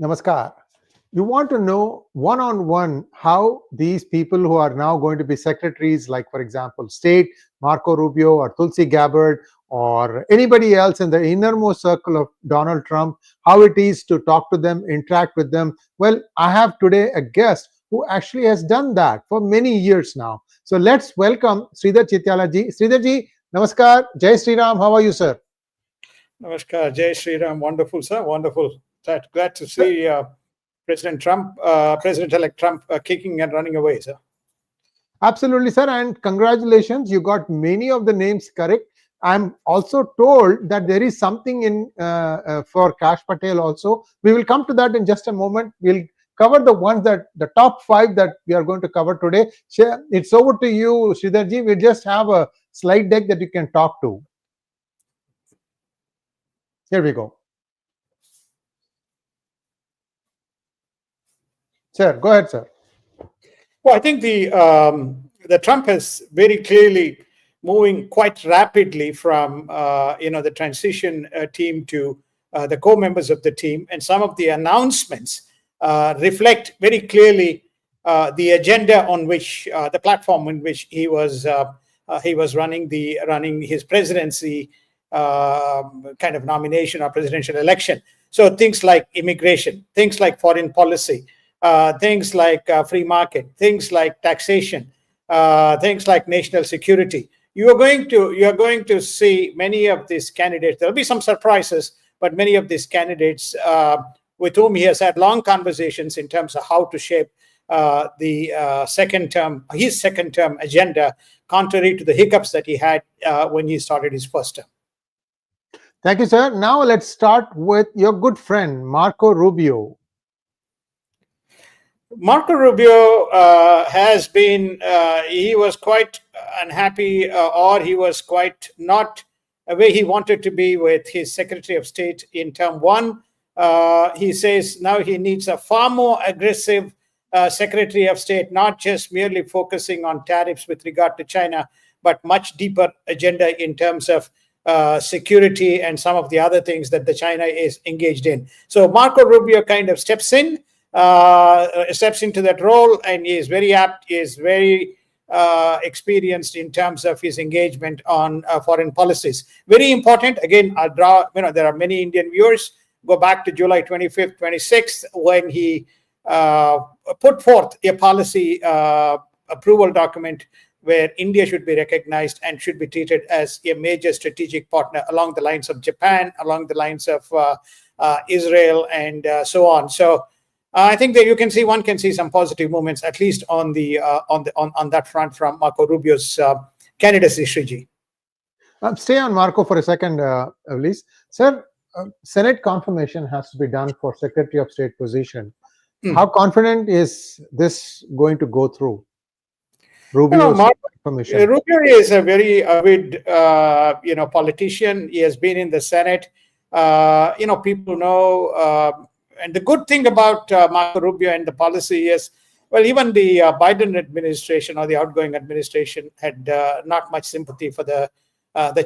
Namaskar. You want to know one-on-one how these people who are now going to be secretaries, like, for example, State, Marco Rubio or Tulsi Gabbard, or anybody else in the innermost circle of Donald Trump, how it is to talk to them, interact with them. Well, I have today a guest who actually has done that for many years now. So let's welcome Sridhar Chityala ji. Sridhar ji, Namaskar. Jai Sri Ram. How are you, sir? Namaskar. Jai Sri Ram. Wonderful, sir. Wonderful. Glad to see President-elect Trump kicking and running away, sir. Absolutely, sir. And congratulations. You got many of the names correct. I'm also told that there is something in for Kash Patel also. We will come to that in just a moment. We'll cover the ones that the top 5 that we are going to cover today. It's over to you, Sridhar ji. We just have a slide deck that you can talk to. Here we go. Sir, go ahead, sir. Well, I think the Trump is very clearly moving quite rapidly from the transition team to the core members of the team, and some of the announcements reflect very clearly the agenda on which the platform in which he was running his presidency kind of nomination or presidential election. So things like immigration, things like foreign policy, things like free market, things like taxation, things like national security. You are going to see many of these candidates. There will be some surprises, but many of these candidates with whom he has had long conversations in terms of how to shape his second term agenda, contrary to the hiccups that he had when he started his first term. Thank you, sir. Now let's start with your good friend, Marco Rubio. Marco Rubio has been, he was quite unhappy or he was quite not where he wanted to be with his Secretary of State in term 1. He says now he needs a far more aggressive Secretary of State, not just merely focusing on tariffs with regard to China, but much deeper agenda in terms of security and some of the other things that the China is engaged in. So Marco Rubio kind of steps into that role, and he is very apt, he is very experienced in terms of his engagement on foreign policies. Very important. Again, I'll draw, there are many Indian viewers. Go back to July 25th, 26th, when he put forth a policy approval document where India should be recognized and should be treated as a major strategic partner along the lines of Japan, along the lines of Israel, and so on. So I think that one can see some positive movements, at least on that front, from Marco Rubio's candidacy, Sriji. Stay on Marco for a second, please. Sir, Senate confirmation has to be done for Secretary of State position. How confident is this going to go through? Rubio is a very avid, politician. He has been in the Senate. People know. And the good thing about Marco Rubio and the policy is, well, even the Biden administration or the outgoing administration had not much sympathy for the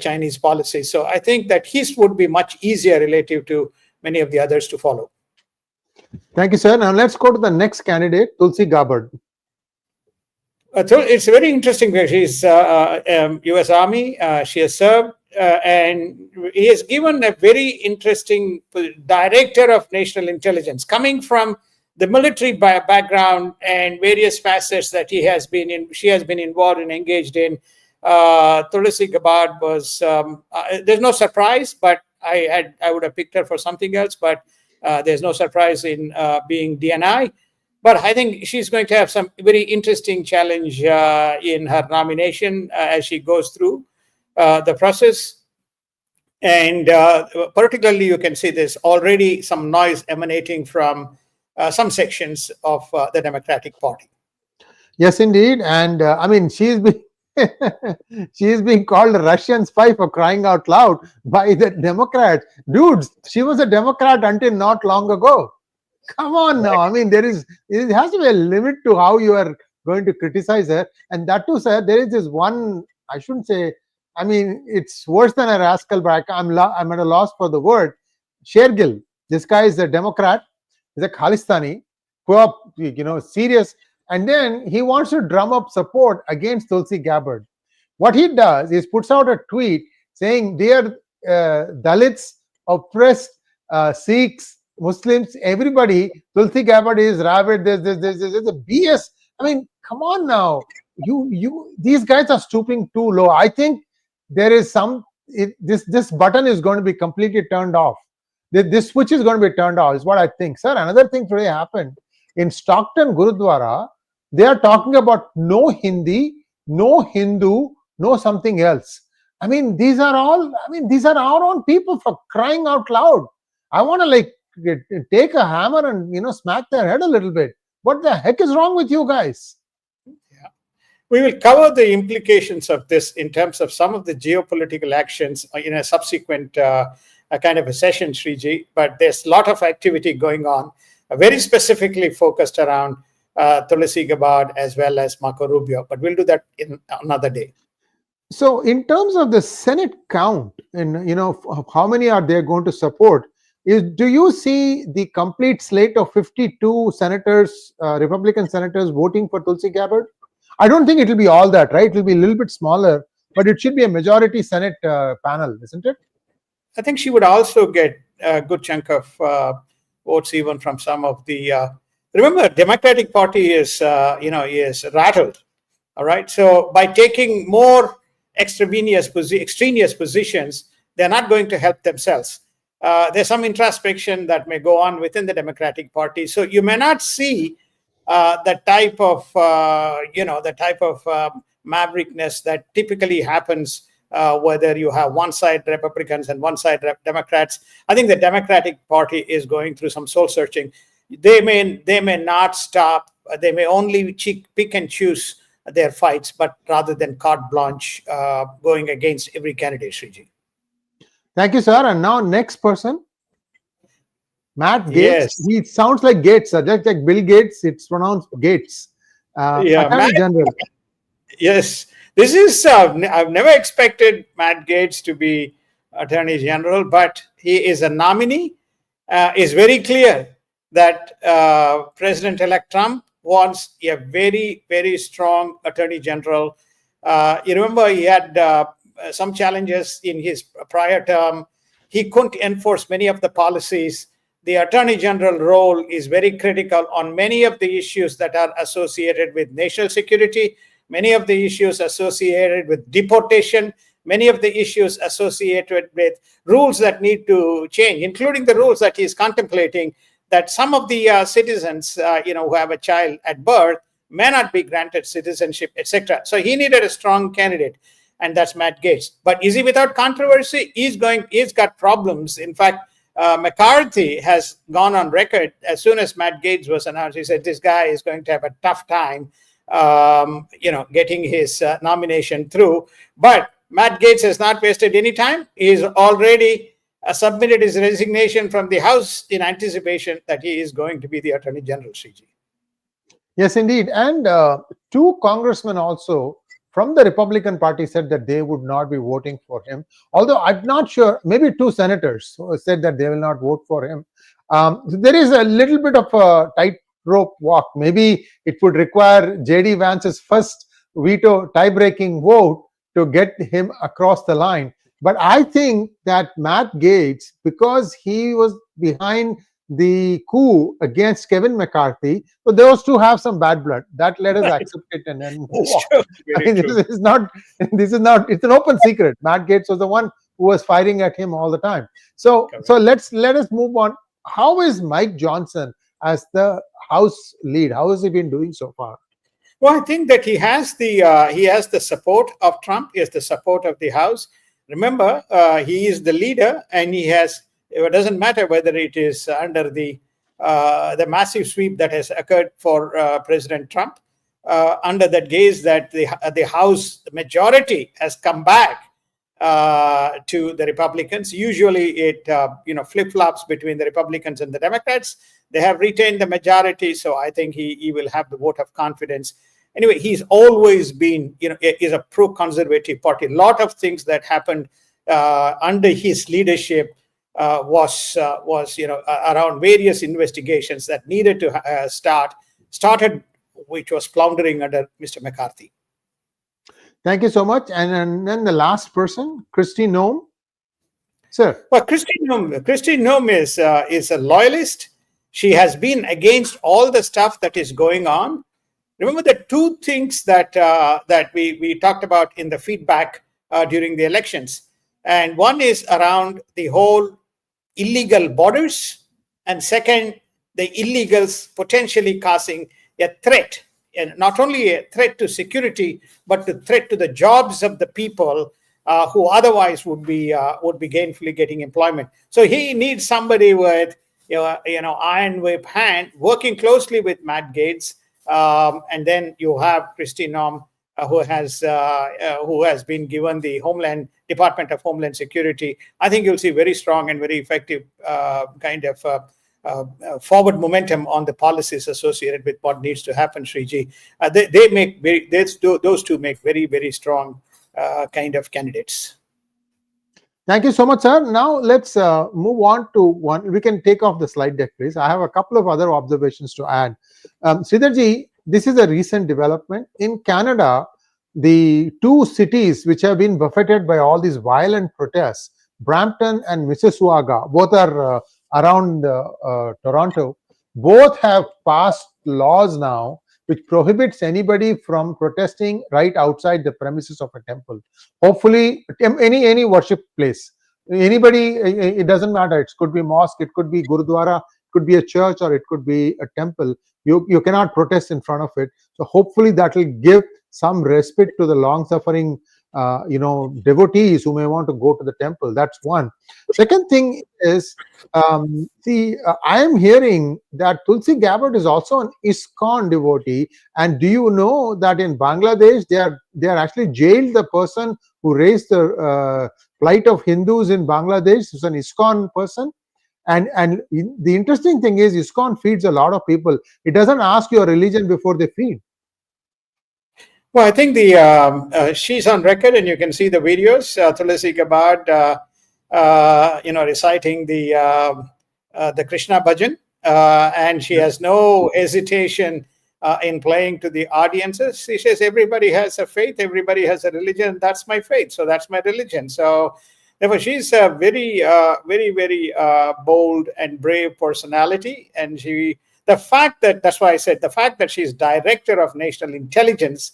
Chinese policy. So I think that his would be much easier relative to many of the others to follow. Thank you, sir. Now let's go to the next candidate, Tulsi Gabbard. So it's very interesting. She's U.S. Army. She has served, and he has given a very interesting director of national intelligence, coming from the military background and various facets that she has been involved and engaged in. Tulsi Gabbard was. There's no surprise, but I would have picked her for something else. But there's no surprise in being DNI. But I think she's going to have some very interesting challenge in her nomination as she goes through the process. And particularly, you can see there's already some noise emanating from some sections of the Democratic Party. Yes, indeed. And I mean, she's being called a Russian spy, for crying out loud, by the Democrats. Dudes, she was a Democrat until not long ago. Come on now. I mean, it has to be a limit to how you are going to criticize her. And that too, sir, there is this one, I shouldn't say, I mean, it's worse than a rascal, but I'm at a loss for the word. Shergill, this guy is a Democrat. He's a Khalistani, serious. And then he wants to drum up support against Tulsi Gabbard. What he does is puts out a tweet saying, "Dear Dalits, oppressed Sikhs, Muslims, everybody, Tulsi Gabbard is rabid. This is a BS. I mean, come on now. These guys are stooping too low. I think there is this button is going to be completely turned off. This switch is going to be turned off, is what I think. Sir, another thing today happened in Stockton Gurudwara. They are talking about no Hindi, no Hindu, no something else. I mean, these are our own people, for crying out loud. I want to take a hammer and smack their head a little bit. What the heck is wrong with you guys? Yeah. We will cover the implications of this in terms of some of the geopolitical actions in a subsequent kind of a session, Sriji. But there's a lot of activity going on, very specifically focused around Tulsi Gabbard as well as Marco Rubio. But we'll do that in another day. So in terms of the Senate count, and how many are they going to support, do you see the complete slate of 52 senators, Republican senators, voting for Tulsi Gabbard? I don't think it will be all that, right? It will be a little bit smaller, but it should be a majority Senate panel, isn't it? I think she would also get a good chunk of votes, even from some of the. Remember, Democratic Party is rattled. All right, so by taking more extraneous positions, they're not going to help themselves. There's some introspection that may go on within the Democratic Party. So you may not see the type of maverickness that typically happens whether you have one side Republicans and one side Democrats. I think the Democratic Party is going through some soul searching. They may not stop. They may only pick and choose their fights, but rather than carte blanche going against every candidate, Sriji. Thank you, sir. And now next person, Matt Gaetz. Yes. He sounds like Gates, just like Bill Gates. It's pronounced Gates. Attorney General. Yes, this is. I've never expected Matt Gaetz to be Attorney General, but he is a nominee. It's very clear that President-elect Trump wants a very, very strong Attorney General. You remember he had some challenges in his prior term. He couldn't enforce many of the policies. The Attorney General role is very critical on many of the issues that are associated with national security, many of the issues associated with deportation, many of the issues associated with rules that need to change, including the rules that he is contemplating, that some of the citizens who have a child at birth may not be granted citizenship, etc. So he needed a strong candidate, and that's Matt Gaetz. But is he without controversy? He's got problems. In fact, McCarthy has gone on record as soon as Matt Gaetz was announced. He said this guy is going to have a tough time, getting his nomination through. But Matt Gaetz has not wasted any time. He's already submitted his resignation from the House in anticipation that he is going to be the Attorney General, Sriji. Yes, indeed. And 2 congressmen also from the Republican Party said that they would not be voting for him. Although I'm not sure, maybe 2 senators who said that they will not vote for him. There is a little bit of a tightrope walk. Maybe it would require J.D. Vance's first veto tie-breaking vote to get him across the line. But I think that Matt Gaetz, because he was behind the coup against Kevin McCarthy, so those 2 have some bad blood. That let us accept it and then move on. I mean, this is not, it's an open secret. Matt Gaetz was the one who was firing at him all the time. So let us move on. How is Mike Johnson as the House lead? How has he been doing so far? Well, I think that he has the support of Trump. He has the support of the House. Remember, he is the leader, and he has. It doesn't matter whether it is under the massive sweep that has occurred for President Trump, under that gaze that the House majority has come back to the Republicans. Usually, it flip-flops between the Republicans and the Democrats. They have retained the majority, so I think he will have the vote of confidence. Anyway, he's always been, is a pro-conservative party. A lot of things that happened under his leadership was around various investigations that needed to started, which was floundering under Mr. McCarthy. Thank you so much. And then the last person, Kristi Noem. Sir. Well, Kristi Noem is a loyalist. She has been against all the stuff that is going on. Remember the two things that we talked about in the feedback during the elections. And one is around the whole illegal borders. And second, the illegals potentially causing a threat, and not only a threat to security, but the threat to the jobs of the people who otherwise would be gainfully getting employment. So he needs somebody with iron whip hand, working closely with Matt Gaetz, and then you have Kristi Noem, who has been given the Department of Homeland Security. I think you'll see very strong and very effective forward momentum on the policies associated with what needs to happen, Sriji. Those two make very, very strong kind of candidates. Thank you so much, sir. Now let's move on to one. We can take off the slide deck, please. I have a couple of other observations to add. Sridharji, this is a recent development. In Canada, the two cities which have been buffeted by all these violent protests, Brampton and Mississauga, both are around Toronto, both have passed laws now which prohibits anybody from protesting right outside the premises of a temple. Hopefully, any worship place. Anybody, it doesn't matter. It could be mosque, it could be gurudwara, it could be a church, or it could be a temple. You cannot protest in front of it. So hopefully that will give some respite to the long-suffering devotees who may want to go to the temple. That's one. Second thing is, I am hearing that Tulsi Gabbard is also an ISKCON devotee. And do you know that in Bangladesh, they are actually jailed the person who raised the plight of Hindus in Bangladesh is an ISKCON person. And the interesting thing is ISKCON feeds a lot of people. It doesn't ask your religion before they feed. Well, I think she's on record, and you can see the videos. Tulsi Gabbard, reciting the Krishna bhajan, and she has no hesitation in playing to the audiences. She says, "Everybody has a faith, everybody has a religion. That's my faith, so that's my religion." So, therefore, she's a very, very bold and brave personality, and that's why I said the fact that she's director of national intelligence.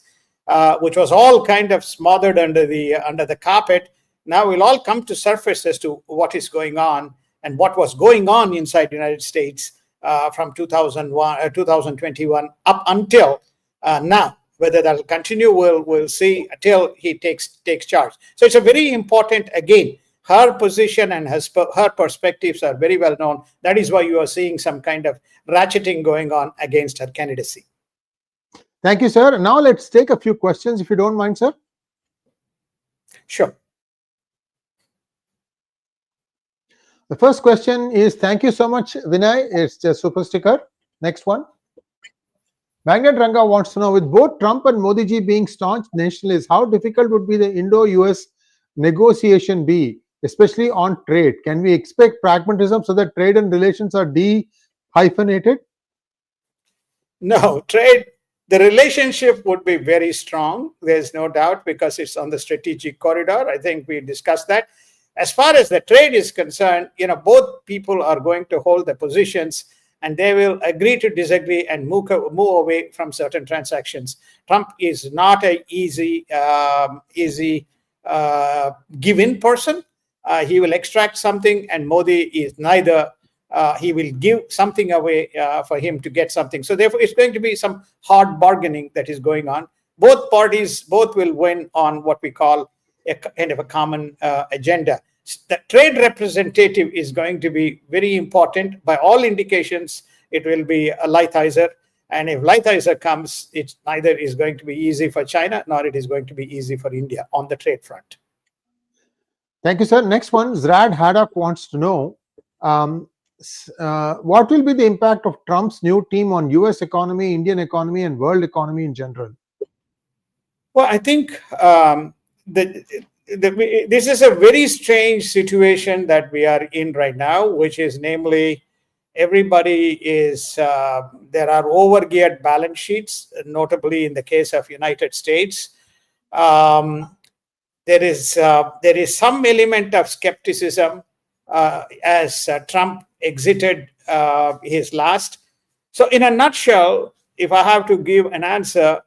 Which was all kind of smothered under the carpet, now will all come to surface as to what is going on and what was going on inside the United States from 2021 up until now. Whether that will continue, we'll see until he takes charge. So it's a very important, again, her position and her perspectives are very well known. That is why you are seeing some kind of ratcheting going on against her candidacy. Thank you, sir. Now let's take a few questions, if you don't mind, sir. Sure. The first question is, thank you so much, Vinay. It's just super sticker. Next one. Magnet Ranga wants to know, with both Trump and Modi ji being staunch nationalists, how difficult would be the Indo US negotiation be, especially on trade? Can we expect pragmatism so that trade and relations are de-hyphenated? No, trade. The relationship would be very strong, there's no doubt, because it's on the strategic corridor. I think we discussed that. As far as the trade is concerned, both people are going to hold their positions and they will agree to disagree and move away from certain transactions. Trump is not an easy give-in person. He will extract something, and Modi is neither. He will give something away for him to get something. So therefore, it's going to be some hard bargaining that is going on. Both parties will win on what we call a kind of a common agenda. The trade representative is going to be very important. By all indications, it will be a 𝗤𝗖𝘅. And if 𝗤𝗖𝘅 comes, it neither is going to be easy for China, nor it is going to be easy for India on the trade front. Thank you, sir. Next one, Zrad Haddock wants to know, what will be the impact of Trump's new team on US economy, Indian economy, and world economy in general? Well, I think this is a very strange situation that we are in right now, which is namely everybody is, there are overgeared balance sheets, notably in the case of United States. There is some element of skepticism as Trump exited his last. So in a nutshell, if I have to give an answer,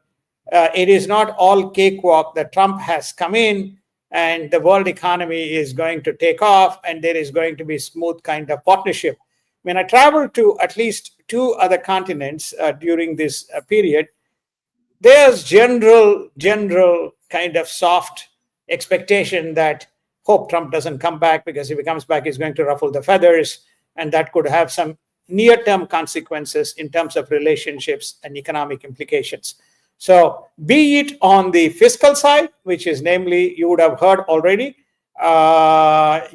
it is not all cakewalk that Trump has come in and the world economy is going to take off and there is going to be smooth kind of partnership. When I traveled to at least 2 other continents during this period, there's general kind of soft expectation that hope Trump doesn't come back, because if he comes back, he's going to ruffle the feathers, and that could have some near-term consequences in terms of relationships and economic implications. So be it on the fiscal side, which is namely, you would have heard already, that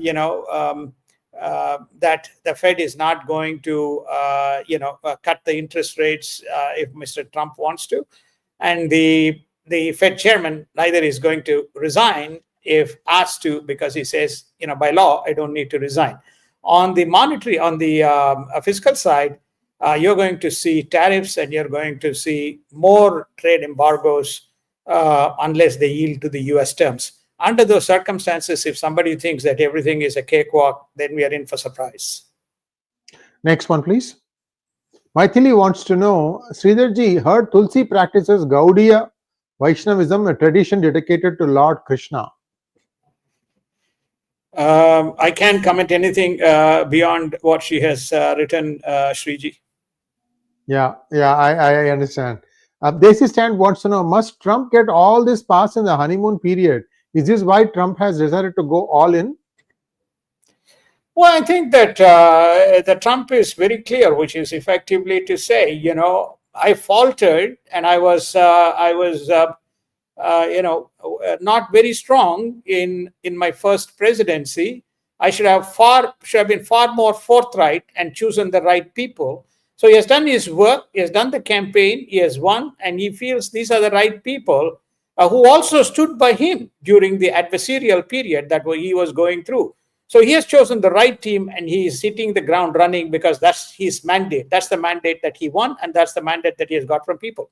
the Fed is not going to, cut the interest rates if Mr. Trump wants to. And the Fed chairman neither is going to resign if asked to, because he says, by law, I don't need to resign. On the fiscal side, you're going to see tariffs and you're going to see more trade embargoes unless they yield to the US terms. Under those circumstances, if somebody thinks that everything is a cakewalk, then we are in for surprise. Next one, please. Maithili wants to know, Sridharji, heard Tulsi practices Gaudiya Vaishnavism, a tradition dedicated to Lord Krishna. I can't comment anything beyond what she has written, Shriji. Yeah, I understand. Desi Stand wants to know, must Trump get all this passed in the honeymoon period? Is this why Trump has decided to go all in? Well, I think that the Trump is very clear, which is effectively to say, I faltered and I was not very strong in my first presidency. I should have been far more forthright and chosen the right people. So he has done his work, he has done the campaign, he has won, and he feels these are the right people who also stood by him during the adversarial period that he was going through. So he has chosen the right team and he is hitting the ground running because that's his mandate. That's the mandate that he won, and that's the mandate that he has got from people.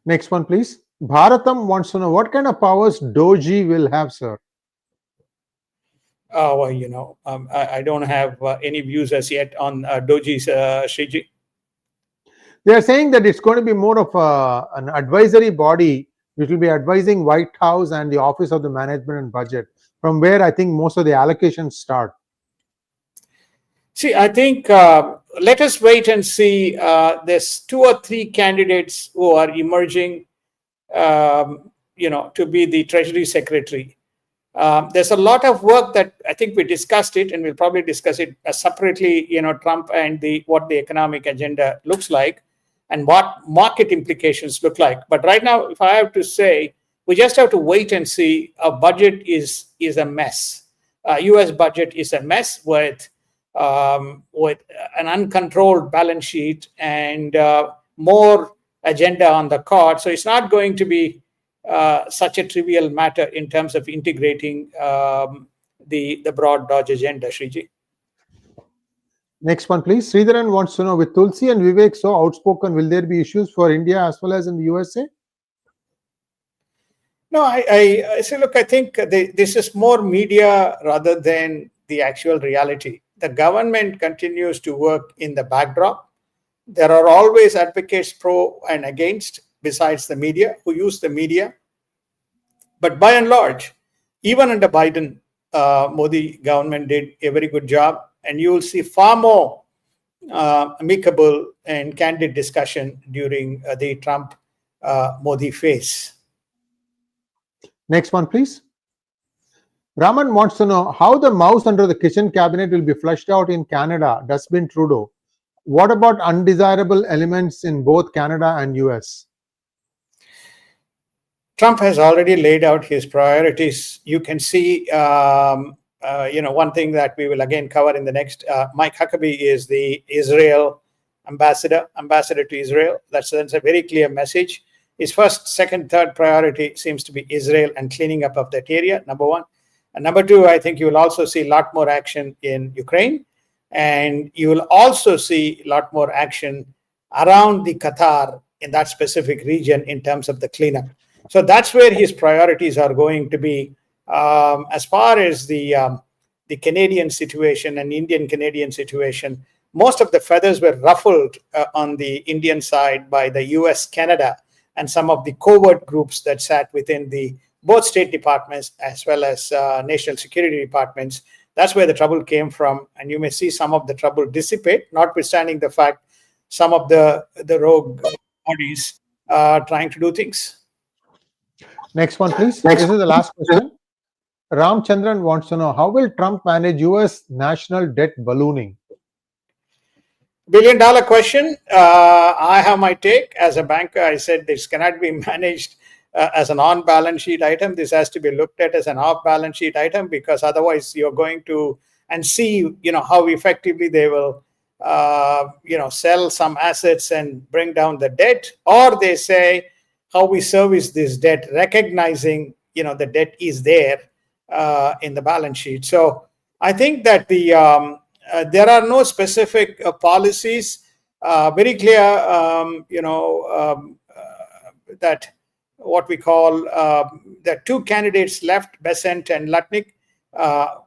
Next one, please. Bharatam wants to know, what kind of powers DOGE will have, sir? Well, I don't have any views as yet on DOGE's, Shriji. They are saying that it's going to be more of an advisory body which will be advising White House and the Office of the Management and Budget, from where I think most of the allocations start. See, I think let us wait and see. There's 2 or 3 candidates who are emerging, to be the Treasury Secretary. There's a lot of work that I think we discussed it, and we'll probably discuss it separately, Trump and what the economic agenda looks like and what market implications look like. But right now, if I have to say, we just have to wait and see. A budget is a mess. US budget is a mess with an uncontrolled balance sheet and more agenda on the card. So it's not going to be such a trivial matter in terms of integrating the broad DOGE agenda, Shriji. Next one, please. Sridharan wants to know, with Tulsi and Vivek so outspoken, will there be issues for India as well as in the USA? No, I say, look, I think this is more media rather than the actual reality. The government continues to work in the backdrop. There are always advocates pro and against, besides the media, who use the media. But by and large, even under Biden, Modi government did a very good job, and you will see far more amicable and candid discussion during the Trump-Modi phase. Next one, please. Raman wants to know how the mouse under the kitchen cabinet will be flushed out in Canada, Dustbin Trudeau. What about undesirable elements in both Canada and US? Trump has already laid out his priorities. You can see, one thing that we will again cover in the next, Mike Huckabee is the Israel ambassador to Israel. That's a very clear message. his first, second, third priority seems to be Israel and cleaning up of that area, number one. And number two, I think you will also see a lot more action in Ukraine. And you will also see a lot more action around the Qatar in that specific region in terms of the cleanup. So that's where his priorities are going to be. As far as the Canadian situation and Indian-Canadian situation, most of the feathers were ruffled on the Indian side by the US, Canada, and some of the covert groups that sat within both State Departments as well as national security departments. That's where the trouble came from, and you may see some of the trouble dissipate, notwithstanding the fact some of the rogue bodies are trying to do things. Next one, please. This is the last question. Ram Chandran wants to know, how will Trump manage US national debt ballooning? Billion-dollar question. I have my take. As a banker, I said this cannot be managed as an on-balance sheet item. This has to be looked at as an off-balance sheet item, because otherwise you're going to see how effectively they will sell some assets and bring down the debt, or they say how we service this debt, recognizing the debt is there in the balance sheet. So I think that there are no specific policies, very clear, that what we call the two candidates left, Besant and Lutnick,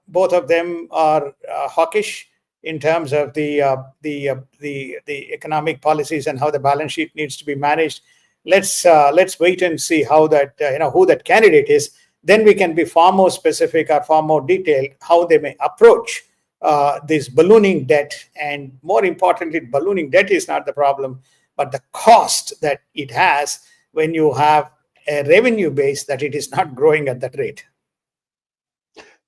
both of them are hawkish in terms of the economic policies and how the balance sheet needs to be managed. Let's wait and see how that who that candidate is. Then we can be far more specific or far more detailed how they may approach this ballooning debt. And more importantly, ballooning debt is not the problem, but the cost that it has when you have a revenue base that it is not growing at that rate.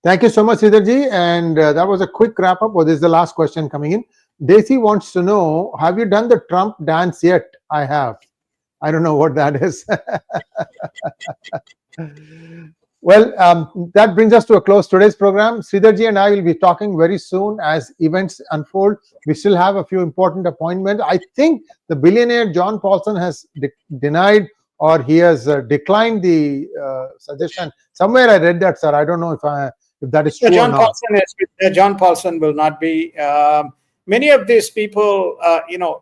Thank you so much, Sridharji. And that was a quick wrap up. Well, this is the last question coming in. Daisy wants to know, have you done the Trump dance yet? I have. I don't know what that is. Well, that brings us to a close today's program. Sridharji and I will be talking very soon as events unfold. We still have a few important appointments. I think the billionaire John Paulson has denied, or he has declined the suggestion. Somewhere I read that, sir. I don't know if that is true or not. John Paulson will not be. Many of these people,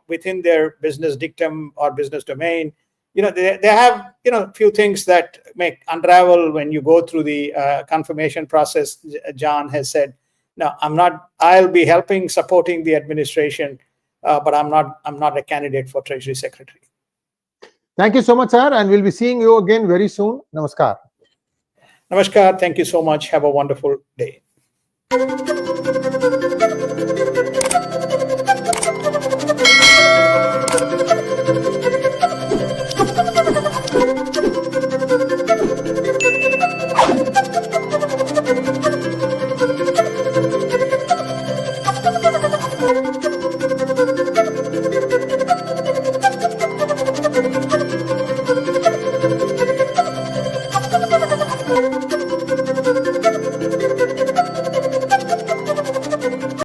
within their business dictum or business domain, they have few things that make unravel when you go through the confirmation process. John has said, no, I'll be supporting the administration, but I'm not a candidate for Treasury Secretary. Thank you so much, sir, and we'll be seeing you again very soon. Namaskar. Namaskar. Thank you so much. Have a wonderful day.